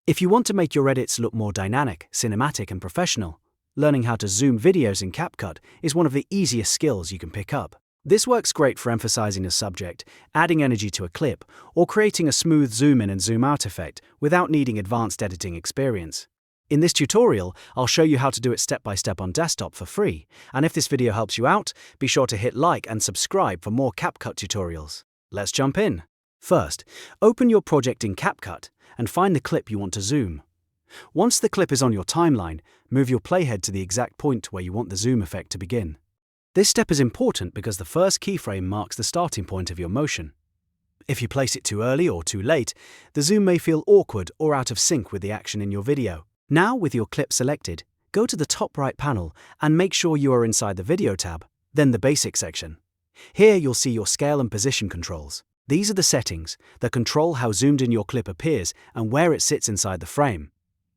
If you want to make your edits look more dynamic, cinematic, and professional, learning how to zoom videos in CapCut is one of the easiest skills you can pick up. This works great for emphasizing a subject, adding energy to a clip, or creating a smooth zoom in and zoom out effect without needing advanced editing experience. In this tutorial, I'll show you how to do it step by step on desktop for free, and if this video helps you out, be sure to hit like and subscribe for more CapCut tutorials. Let's jump in. First, open your project in CapCut and find the clip you want to zoom. Once the clip is on your timeline, move your playhead to the exact point where you want the zoom effect to begin. This step is important because the first keyframe marks the starting point of your motion. If you place it too early or too late, the zoom may feel awkward or out of sync with the action in your video. Now, with your clip selected, go to the top right panel and make sure you are inside the Video tab, then the Basic section. Here you'll see your scale and position controls. These are the settings that control how zoomed in your clip appears and where it sits inside the frame.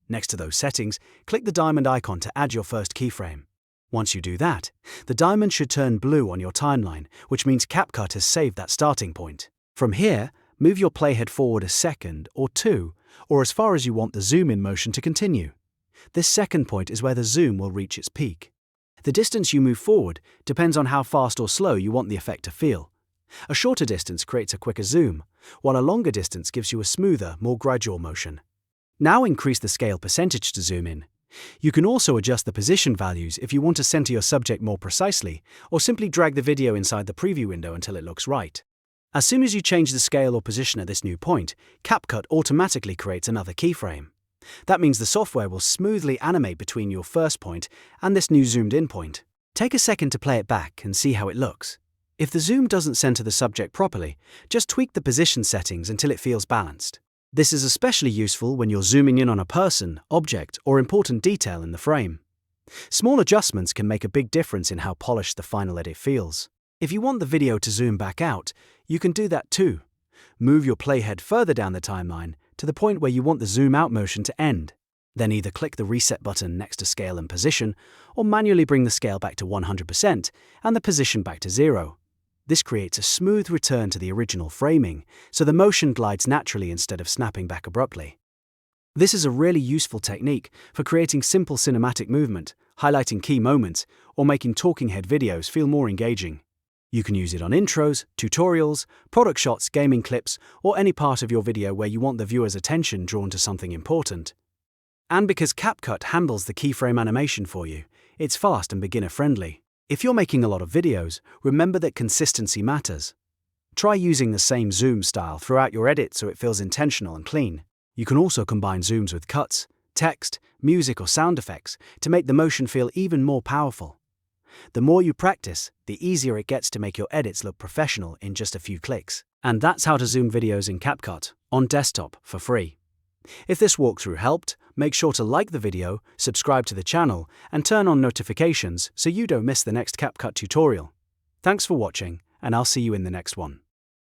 Next to those settings, click the diamond icon to add your first keyframe. Once you do that, the diamond should turn blue on your timeline, which means CapCut has saved that starting point. From here, move your playhead forward a second or two, or as far as you want the zoom-in motion to continue. This second point is where the zoom will reach its peak. The distance you move forward depends on how fast or slow you want the effect to feel. A shorter distance creates a quicker zoom, while a longer distance gives you a smoother, more gradual motion. Now increase the scale percentage to zoom in. You can also adjust the position values if you want to center your subject more precisely, or simply drag the video inside the preview window until it looks right. As soon as you change the scale or position at this new point, CapCut automatically creates another keyframe. That means the software will smoothly animate between your first point and this new zoomed-in point. Take a second to play it back and see how it looks. If the zoom doesn't center the subject properly, just tweak the position settings until it feels balanced. This is especially useful when you're zooming in on a person, object, or important detail in the frame. Small adjustments can make a big difference in how polished the final edit feels. If you want the video to zoom back out, you can do that too. Move your playhead further down the timeline to the point where you want the zoom out motion to end. Then either click the reset button next to scale and position, or manually bring the scale back to 100% and the position back to 0. This creates a smooth return to the original framing, so the motion glides naturally instead of snapping back abruptly. This is a really useful technique for creating simple cinematic movement, highlighting key moments, or making talking head videos feel more engaging. You can use it on intros, tutorials, product shots, gaming clips, or any part of your video where you want the viewer's attention drawn to something important. And because CapCut handles the keyframe animation for you, it's fast and beginner-friendly. If you're making a lot of videos, remember that consistency matters. Try using the same zoom style throughout your edit so it feels intentional and clean. You can also combine zooms with cuts, text, music, or sound effects to make the motion feel even more powerful. The more you practice, the easier it gets to make your edits look professional in just a few clicks. And that's how to zoom videos in CapCut on desktop for free. If this walkthrough helped, make sure to like the video, subscribe to the channel, and turn on notifications so you don't miss the next CapCut tutorial. Thanks for watching, and I'll see you in the next one.